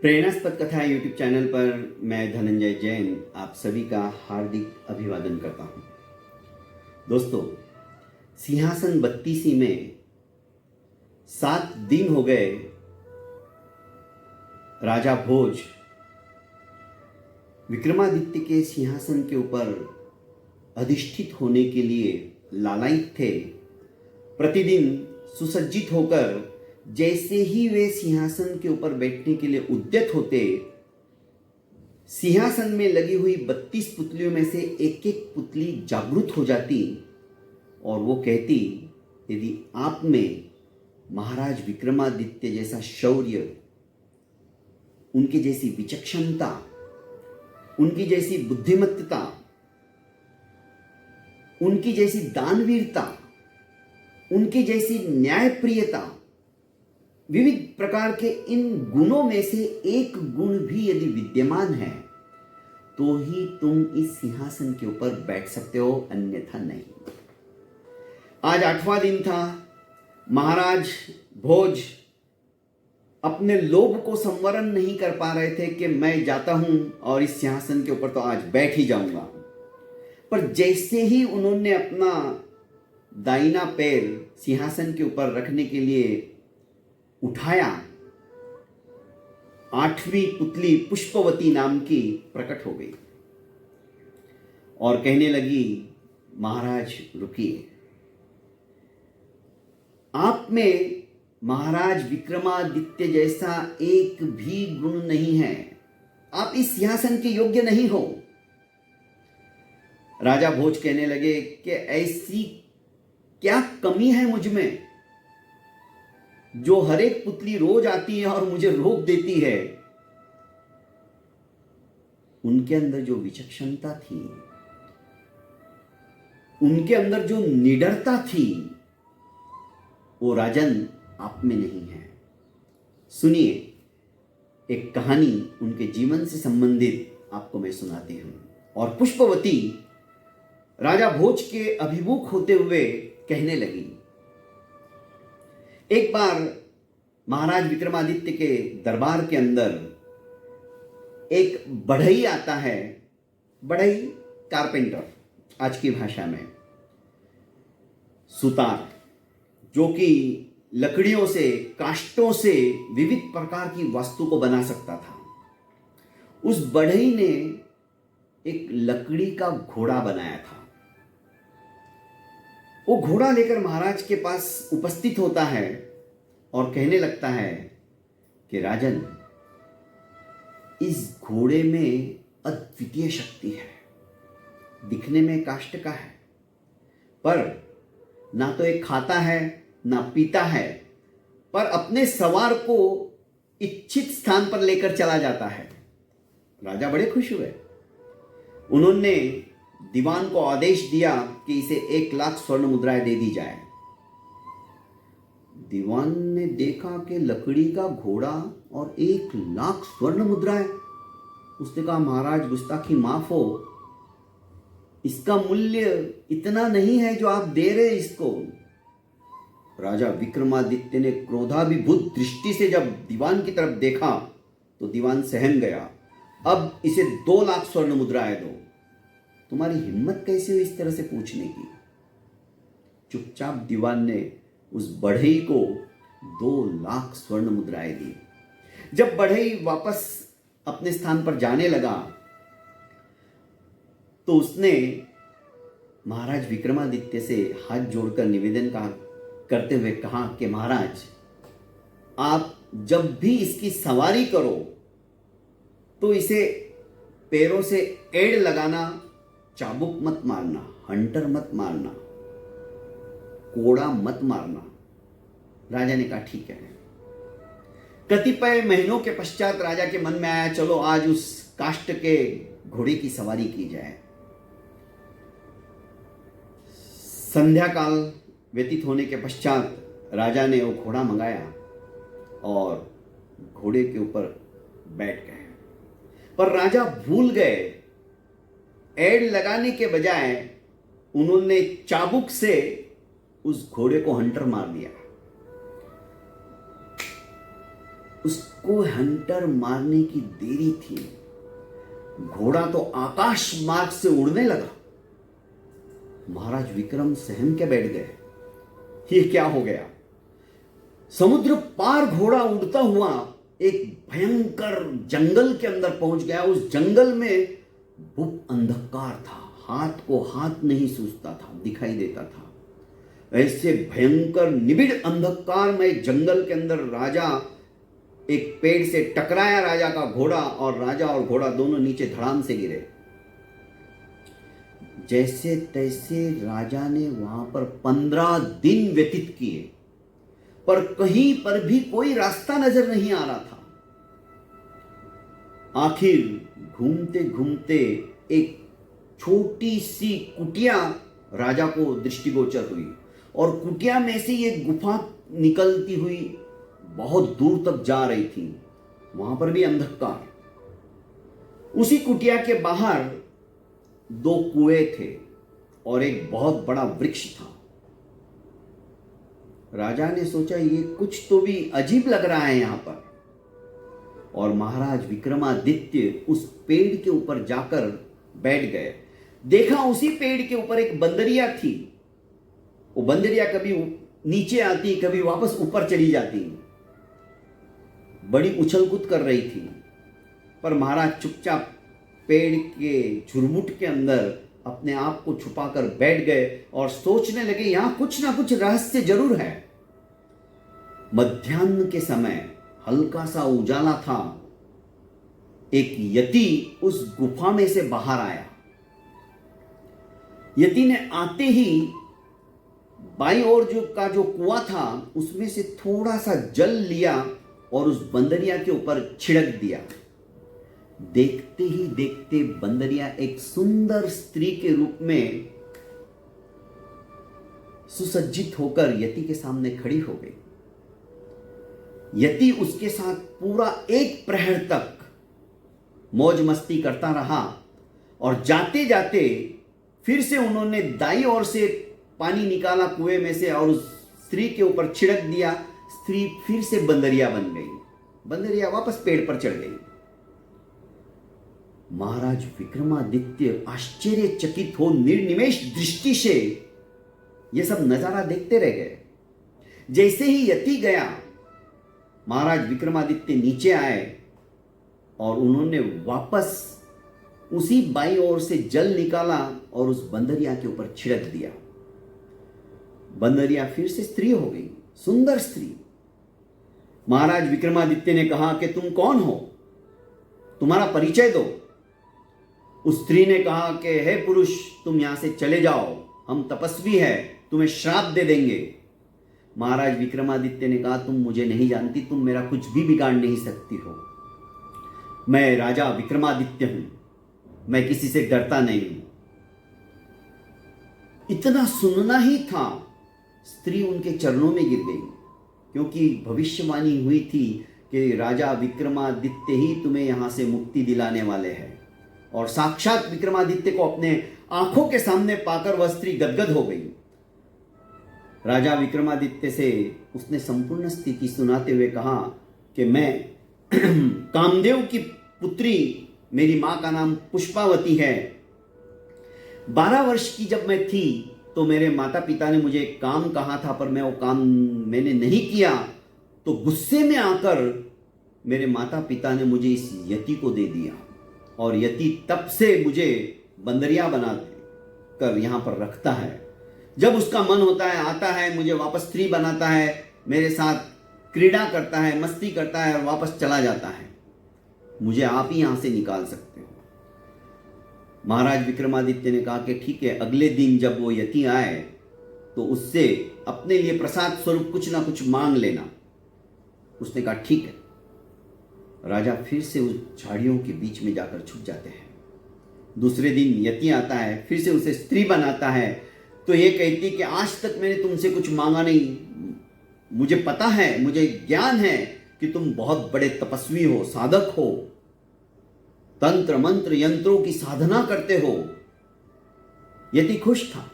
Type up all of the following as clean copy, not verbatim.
प्रेरणास्पद कथा YouTube channel पर मैं धनंजय जैन आप सभी का हार्दिक अभिवादन करता हूं। दोस्तों, सिंहासन 32 में 7 दिन हो गए राजा भोज विक्रमादित्य के सिंहासन के ऊपर अधिष्ठित होने के लिए लालायित थे। प्रतिदिन सुसज्जित होकर जैसे ही वे सिंहासन के ऊपर बैठने के लिए उद्यत होते, सिंहासन में लगी हुई 32 पुतलियों में से एक एक पुतली जागृत हो जाती और वो कहती, यदि आप में महाराज विक्रमादित्य जैसा शौर्य, उनकी जैसी विचक्षणता, उनकी जैसी बुद्धिमत्ता, उनकी जैसी दानवीरता, उनकी जैसी न्यायप्रियता, विविध प्रकार के इन गुणों में से एक गुण भी यदि विद्यमान है तो ही तुम इस सिंहासन के ऊपर बैठ सकते हो, अन्यथा नहीं। आज 8वां दिन था। महाराज भोज अपने लोभ को संवरण नहीं कर पा रहे थे कि मैं जाता हूं और इस सिंहासन के ऊपर तो आज बैठ ही जाऊंगा। पर जैसे ही उन्होंने अपना दाहिना पैर सिंहासन के ऊपर रखने के लिए उठाया, 8वीं पुतली पुष्पवती नाम की प्रकट हो गई और कहने लगी, महाराज रुकिए, आप में महाराज विक्रमादित्य जैसा एक भी गुण नहीं है, आप इस सिंहासन के योग्य नहीं हो। राजा भोज कहने लगे कि ऐसी क्या कमी है मुझ में जो हर एक पुतली रोज आती है और मुझे रोक देती है। उनके अंदर जो विचक्षणता थी, उनके अंदर जो निडरता थी, वो राजन आप में नहीं है। सुनिए, एक कहानी उनके जीवन से संबंधित आपको मैं सुनाती हूं। और पुष्पवती राजा भोज के अभिमुख होते हुए कहने लगी, एक बार महाराज विक्रमादित्य के दरबार के अंदर एक बढ़ई आता है। बढ़ई कारपेंटर, आज की भाषा में सुतार, जो कि लकड़ियों से, काष्ठों से विविध प्रकार की वस्तु को बना सकता था। उस बढ़ई ने एक लकड़ी का घोड़ा बनाया था। वो घोड़ा लेकर महाराज के पास उपस्थित होता है और कहने लगता है कि राजन, इस घोड़े में अद्वितीय शक्ति है। दिखने में काष्ठ का है, पर ना तो एक खाता है ना पीता है, पर अपने सवार को इच्छित स्थान पर लेकर चला जाता है। राजा बड़े खुश हुए। उन्होंने दीवान को आदेश दिया कि इसे 1 लाख स्वर्ण मुद्राएं दे दी जाए। दीवान ने देखा कि लकड़ी का घोड़ा और 1 लाख स्वर्ण मुद्राएं। उसने कहा, महाराज गुस्ताखी माफ हो, इसका मूल्य इतना नहीं है जो आप दे रहे इसको। राजा विक्रमादित्य ने क्रोधाभिभूत दृष्टि से जब दीवान की तरफ देखा तो दीवान सहम गया। अब इसे 2 लाख स्वर्ण मुद्राएं दो। तुम्हारी हिम्मत कैसे हुई इस तरह से पूछने की? चुपचाप दीवान ने उस बढ़ई को 2 लाख स्वर्ण मुद्राएं दी। जब बढ़ई वापस अपने स्थान पर जाने लगा तो उसने महाराज विक्रमादित्य से हाथ जोड़कर निवेदन करते हुए कहा कि महाराज, आप जब भी इसकी सवारी करो तो इसे पैरों से एड़ लगाना, चाबुक मत मारना, हंटर मत मारना, कोड़ा मत मारना। राजा ने कहा, ठीक है। कतिपय महीनों के पश्चात राजा के मन में आया, चलो आज उस काष्ठ के घोड़े की सवारी की जाए। संध्या काल व्यतीत होने के पश्चात राजा ने वो घोड़ा मंगाया और घोड़े के ऊपर बैठ गए। पर राजा भूल गए, एड़ लगाने के बजाय उन्होंने चाबुक से उस घोड़े को हंटर मार दिया। उसको हंटर मारने की देरी थी। घोड़ा तो आकाश मार्ग से उड़ने लगा। महाराज विक्रम सहम के बैठ गए। ये क्या हो गया? समुद्र पार घोड़ा उड़ता हुआ एक भयंकर जंगल के अंदर पहुंच गया। उस जंगल में गुप्त अंधकार था, हाथ को हाथ नहीं सूझता था, दिखाई देता था। ऐसे भयंकर निबिड़ अंधकार में जंगल के अंदर राजा एक पेड़ से टकराया, राजा का घोड़ा, और राजा और घोड़ा दोनों नीचे धड़ाम से गिरे। जैसे तैसे राजा ने वहां पर 15 दिन व्यतीत किए, पर कहीं पर भी कोई रास्ता नजर नहीं आ रहा था। आखिर घूमते घूमते एक छोटी सी कुटिया राजा को दृष्टिगोचर हुई, और कुटिया में से ये गुफा निकलती हुई बहुत दूर तक जा रही थी। वहां पर भी अंधकार। उसी कुटिया के बाहर 2 कुएं थे और एक बहुत बड़ा वृक्ष था। राजा ने सोचा ये कुछ तो भी अजीब लग रहा है यहां पर, और महाराज विक्रमादित्य उस पेड़ के ऊपर जाकर बैठ गए। देखा उसी पेड़ के ऊपर एक बंदरिया थी। वो बंदरिया कभी नीचे आती, कभी वापस ऊपर चली जाती, बड़ी उछल कूद कर रही थी। पर महाराज चुपचाप पेड़ के झुरमुट के अंदर अपने आप को छुपाकर बैठ गए और सोचने लगे यहां कुछ ना कुछ रहस्य जरूर है। मध्याह्न के समय हल्का सा उजाला था। एक यति उस गुफा में से बाहर आया। यति ने आते ही बाईं ओर जो कुआं था उसमें से थोड़ा सा जल लिया और उस बंदरिया के ऊपर छिड़क दिया। देखते ही देखते बंदरिया एक सुंदर स्त्री के रूप में सुसज्जित होकर यति के सामने खड़ी हो गई। यति उसके साथ पूरा 1 प्रहर तक मौज मस्ती करता रहा, और जाते जाते फिर से उन्होंने दाईं ओर से पानी निकाला कुएं में से और उस स्त्री के ऊपर छिड़क दिया। स्त्री फिर से बंदरिया बन गई। बंदरिया वापस पेड़ पर चढ़ गई। महाराज विक्रमादित्य आश्चर्यचकित हो निर्निमेष दृष्टि से यह सब नजारा देखते रह गए। जैसे ही यति गया, महाराज विक्रमादित्य नीचे आए और उन्होंने वापस उसी बाईं ओर से जल निकाला और उस बंदरिया के ऊपर छिड़क दिया। बंदरिया फिर से स्त्री हो गई, सुंदर स्त्री। महाराज विक्रमादित्य ने कहा कि तुम कौन हो, तुम्हारा परिचय दो। उस स्त्री ने कहा कि हे पुरुष, तुम यहां से चले जाओ, हम तपस्वी हैं, तुम्हें श्राप दे देंगे। महाराज विक्रमादित्य ने कहा तुम मुझे नहीं जानती, तुम मेरा कुछ भी बिगाड़ नहीं सकती हो। मैं राजा विक्रमादित्य हूं, मैं किसी से डरता नहीं हूं। इतना सुनना ही था, स्त्री उनके चरणों में गिर गई, क्योंकि भविष्यवाणी हुई थी कि राजा विक्रमादित्य ही तुम्हें यहां से मुक्ति दिलाने वाले हैं। और साक्षात विक्रमादित्य को अपने आंखों के सामने पाकर वह स्त्री गदगद हो गई। राजा विक्रमादित्य से उसने संपूर्ण स्थिति सुनाते हुए कहा कि मैं कामदेव की पुत्री, मेरी मां का नाम पुष्पावती है। 12 वर्ष की जब मैं थी तो मेरे माता पिता ने मुझे एक काम कहा था, पर मैं वो काम मैंने नहीं किया, तो गुस्से में आकर मेरे माता पिता ने मुझे इस यति को दे दिया, और यति तब से मुझे बंदरिया बना कर यहां पर रखता है। जब उसका मन होता है आता है, मुझे वापस स्त्री बनाता है, मेरे साथ क्रीड़ा करता है, मस्ती करता है और वापस चला जाता है। मुझे आप ही यहां से निकाल सकते हो। महाराज विक्रमादित्य ने कहा कि ठीक है, अगले दिन जब वो यति आए तो उससे अपने लिए प्रसाद स्वरूप कुछ ना कुछ मांग लेना। उसने कहा ठीक है। राजा फिर से उस झाड़ियों के बीच में जाकर छुप जाते हैं। दूसरे दिन यति आता है, फिर से उसे स्त्री बनाता है, तो ये कहती कि आज तक मैंने तुमसे कुछ मांगा नहीं, मुझे पता है, मुझे ज्ञान है कि तुम बहुत बड़े तपस्वी हो, साधक हो, तंत्र मंत्र यंत्रों की साधना करते हो। यति खुश था।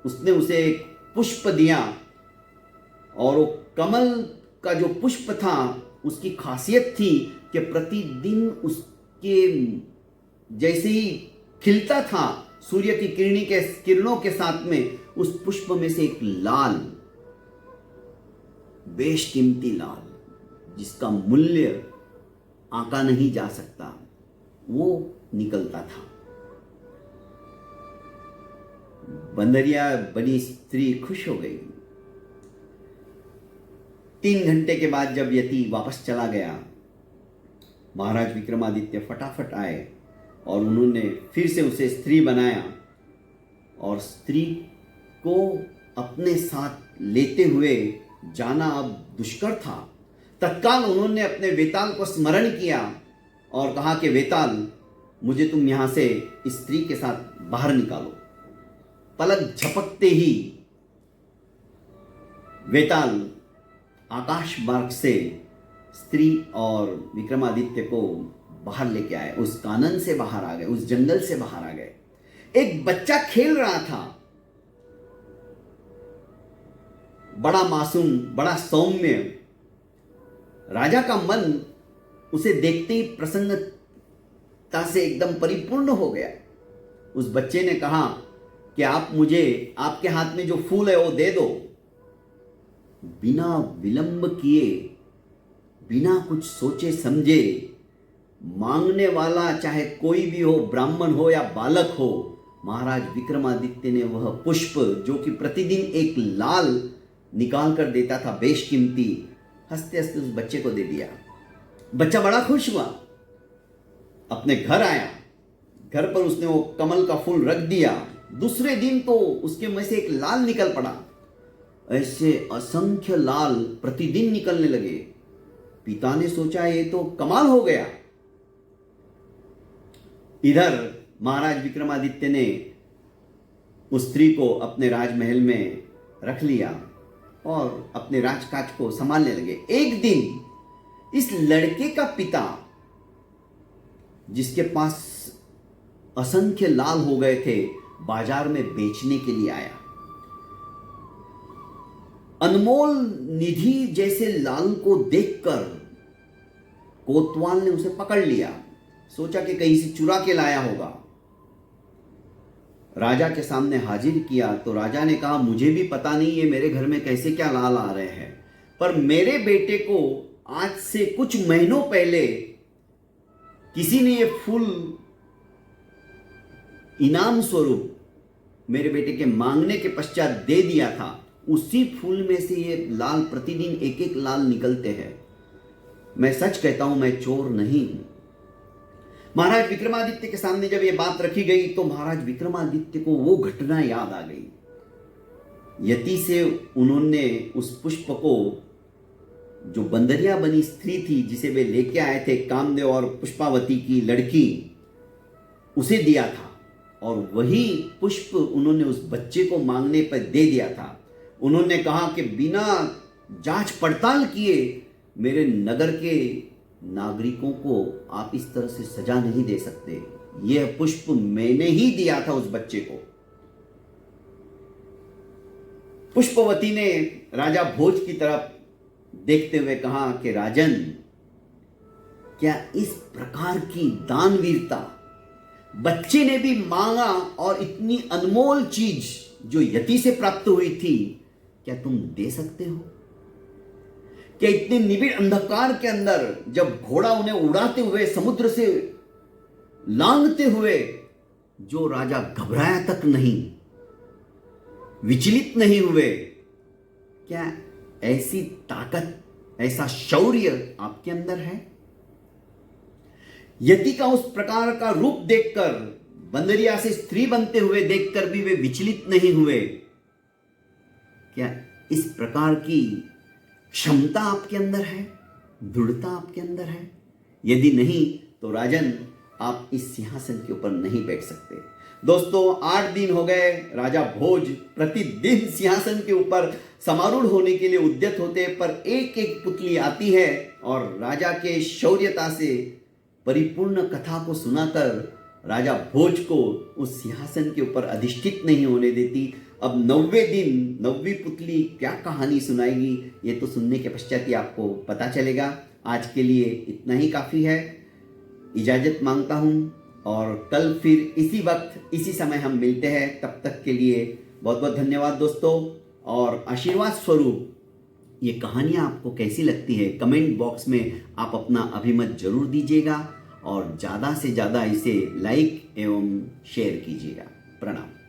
उसने उसे एक पुष्प दिया, और वो कमल का जो पुष्प था उसकी खासियत थी कि प्रतिदिन उसके जैसे ही खिलता था सूर्य की किरणों के साथ में, उस पुष्प में से एक लाल, बेशकीमती लाल, जिसका मूल्य आंका नहीं जा सकता, वो निकलता था। बंदरिया बनी स्त्री खुश हो गई। 3 घंटे के बाद जब यति वापस चला गया, महाराज विक्रमादित्य फटाफट आए और उन्होंने फिर से उसे स्त्री बनाया और स्त्री को अपने साथ लेते हुए जाना अब दुष्कर था। तत्काल उन्होंने अपने वेताल को स्मरण किया और कहा कि वेताल, मुझे तुम यहां से इस स्त्री के साथ बाहर निकालो। पलक झपकते ही वेताल आकाश मार्ग से स्त्री और विक्रमादित्य को बाहर लेके आए, उस कानन से बाहर आ गए, उस जंगल से बाहर आ गए। एक बच्चा खेल रहा था, बड़ा मासूम, बड़ा सौम्य। राजा का मन उसे देखते ही प्रसन्नता से एकदम परिपूर्ण हो गया। उस बच्चे ने कहा कि आप मुझे आपके हाथ में जो फूल है वो दे दो। बिना विलंब किए, बिना कुछ सोचे समझे, मांगने वाला चाहे कोई भी हो, ब्राह्मण हो या बालक हो, महाराज विक्रमादित्य ने वह पुष्प जो कि प्रतिदिन एक लाल निकाल कर देता था, बेशकीमती, हंसते हंसते उस बच्चे को दे दिया। बच्चा बड़ा खुश हुआ, अपने घर आया। घर पर उसने वो कमल का फूल रख दिया। दूसरे दिन तो उसके मुंह से एक लाल निकल पड़ा। ऐसे असंख्य लाल प्रतिदिन निकलने लगे। पिता ने सोचा ये तो कमाल हो गया। इधर महाराज विक्रमादित्य ने उस स्त्री को अपने राजमहल में रख लिया और अपने राजकाज को संभालने लगे। एक दिन इस लड़के का पिता, जिसके पास असंख्य लाल हो गए थे, बाजार में बेचने के लिए आया। अनमोल निधि जैसे लाल को देखकर कोतवाल ने उसे पकड़ लिया। सोचा कि कहीं से चुरा के लाया होगा। राजा के सामने हाजिर किया तो राजा ने कहा, मुझे भी पता नहीं ये मेरे घर में कैसे क्या लाल आ रहे हैं, पर मेरे बेटे को आज से कुछ महीनों पहले किसी ने ये फूल इनाम स्वरूप मेरे बेटे के मांगने के पश्चात दे दिया था। उसी फूल में से ये लाल प्रतिदिन एक एक लाल निकलते हैं। मैं सच कहता हूं, मैं चोर नहीं हूं। महाराज विक्रमादित्य के सामने जब ये बात रखी गई तो महाराज विक्रमादित्य को वो घटना याद आ गई। यति से उन्होंने उस पुष्प को, जो बंदरिया बनी स्त्री थी जिसे वे लेके आए थे, कामदेव और पुष्पावती की लड़की, उसे दिया था और वही पुष्प उन्होंने उस बच्चे को मांगने पर दे दिया था। उन्होंने कहा कि बिना जांच पड़ताल किए मेरे नगर के नागरिकों को आप इस तरह से सजा नहीं दे सकते। यह पुष्प मैंने ही दिया था उस बच्चे को। पुष्पवती ने राजा भोज की तरफ देखते हुए कहा कि राजन, क्या इस प्रकार की दानवीरता बच्चे ने भी मांगा और इतनी अनमोल चीज जो यति से प्राप्त हुई थी, क्या तुम दे सकते हो? क्या इतने निबिड़ अंधकार के अंदर जब घोड़ा उन्हें उड़ाते हुए समुद्र से लांघते हुए, जो राजा घबराया तक नहीं, विचलित नहीं हुए, क्या ऐसी ताकत, ऐसा शौर्य आपके अंदर है? यति का उस प्रकार का रूप देखकर, बंदरिया से स्त्री बनते हुए देखकर भी वे विचलित नहीं हुए। क्या इस प्रकार की क्षमता आपके अंदर है, दृढ़ता आपके अंदर है? यदि नहीं तो राजन, आप इस सिंहासन के ऊपर नहीं बैठ सकते। दोस्तों, 8 दिन हो गए। राजा भोज प्रतिदिन सिंहासन के ऊपर समारूढ़ होने के लिए उद्यत होते, पर एक एक पुतली आती है और राजा के शौर्यता से परिपूर्ण कथा को सुनाकर राजा भोज को उस सिंहासन के ऊपर अधिष्ठित नहीं होने देती। अब 90वें दिन 90वीं पुतली क्या कहानी सुनाएगी, ये तो सुनने के पश्चात ही आपको पता चलेगा। आज के लिए इतना ही काफ़ी है। इजाज़त मांगता हूँ और कल फिर इसी वक्त इसी समय हम मिलते हैं। तब तक के लिए बहुत बहुत धन्यवाद दोस्तों। और आशीर्वाद स्वरूप ये कहानियाँ आपको कैसी लगती है कमेंट बॉक्स में आप अपना अभिमत जरूर दीजिएगा और ज़्यादा से ज़्यादा इसे लाइक एवं शेयर कीजिएगा। प्रणाम।